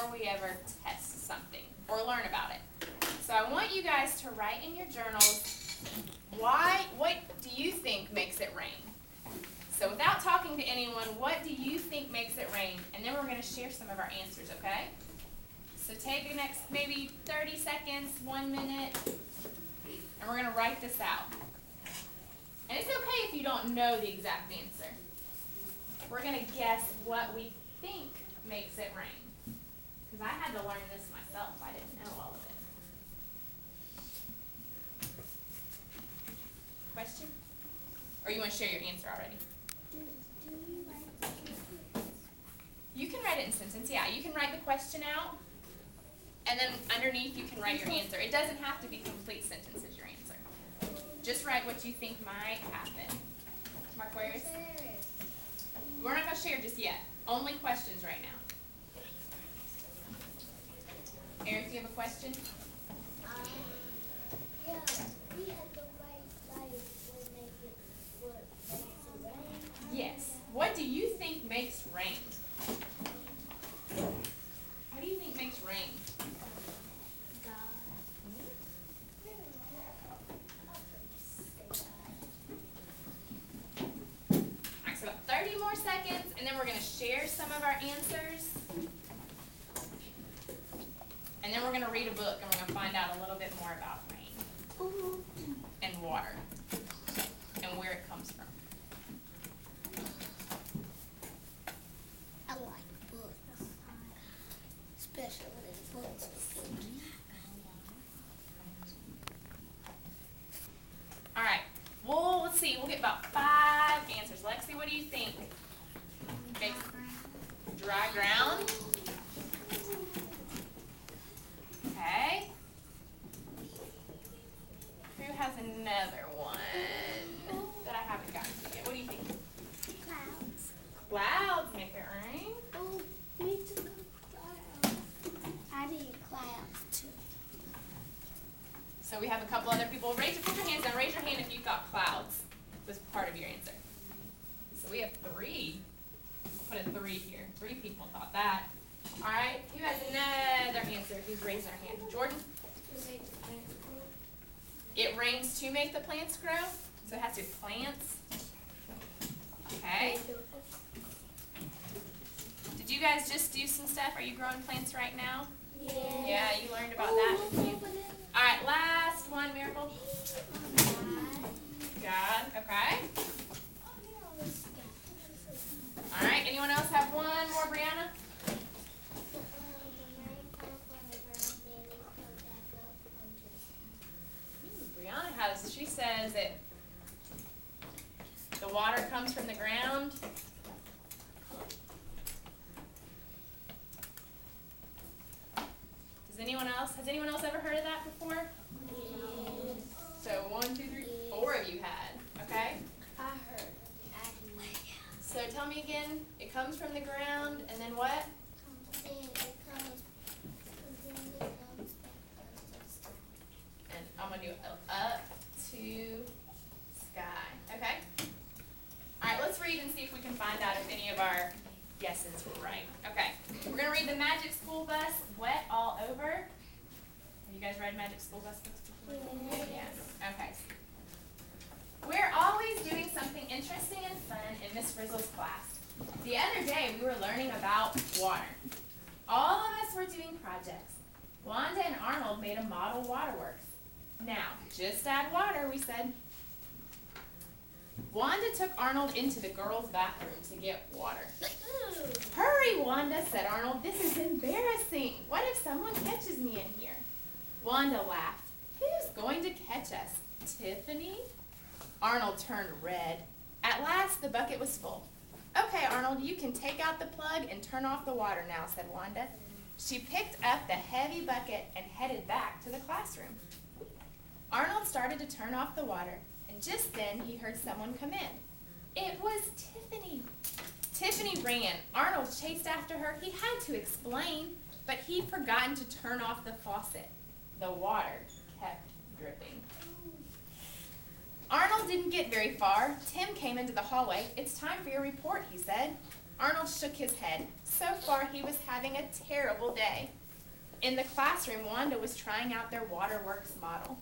before we ever test something or learn about it. So I want you guys to write in your journals, what do you think makes it rain? So without talking to anyone, what do you think makes it rain? And then we're going to share some of our answers, okay? So take the next maybe 30 seconds, 1 minute, and we're going to write this out. And it's okay if you don't know the exact answer. We're going to guess what we think makes it rain. Because I had to learn this myself. I didn't know all of it. Question? Or you want to share your answer already? You can write it in sentence, yeah. You can write the question out, and then underneath you can write your answer. It doesn't have to be complete sentences, your answer. Just write what you think might happen. Mark Warriors? We're not going to share just yet. Only questions right now. Eric, do you have a question? Yeah, we had the right light will make it what makes it rain. Yes. What do you think makes rain? What do you think makes rain? Alright, so about 30 more seconds, and then we're going to share some of our answers. And then we're going to read a book, and we're going to find out a little bit more about rain and water and where it comes from. I like books, especially books. All right. Well, let's see. We'll get about 5 answers. Lexi, what do you think? Makes dry ground. Okay. Who has another one that I haven't gotten to yet? What do you think? Clouds. Clouds make it rain. Oh, me too. Clouds. I need clouds too. So we have a couple other people. Put your hands down. Raise your hand if you thought clouds was part of your answer. So we have 3. We'll put a 3 here. 3 people thought that. All right. Who has another answer? Who's raising their hand? Jordan? It rains to make the plants grow. So it has to be plants. Okay. Did you guys just do some stuff? Are you growing plants right now? Yeah, you learned about that, didn't you? All right, last one, Miracle. God, okay. All right, anyone else have one more, Brianna? Brianna has, she says that the water comes from the ground. Has anyone else ever heard of that before? Yes. So 1, 2, 3, 4 of you had, okay? I heard. So tell me again, it comes from the ground, and then what? And I'm going to do up to sky, okay? All right, let's read and see if we can find out if any of our guesses were right. Okay, we're going to read The Magic School Bus, Wet All Over. Have you guys read Magic School Bus books before? Yes. Okay. We're always doing something interesting and fun in Miss Frizzle's class. The other day, we were learning about water. All of us were doing projects. Wanda and Arnold made a model waterworks. Now, just add water, we said. Wanda took Arnold into the girls' bathroom to get water. Hurry, Wanda, said Arnold. This is embarrassing. What if someone catches me in here? Wanda laughed. Who's going to catch us? Tiffany? Arnold turned red. At last, the bucket was full. Okay, Arnold, you can take out the plug and turn off the water now, said Wanda. She picked up the heavy bucket and headed back to the classroom. Arnold started to turn off the water, and just then he heard someone come in. It was Tiffany. Tiffany ran. Arnold chased after her. He had to explain, but he'd forgotten to turn off the faucet. The water kept dripping. Arnold didn't get very far. Tim came into the hallway. It's time for your report, he said. Arnold shook his head. So far, he was having a terrible day. In the classroom, Wanda was trying out their waterworks model.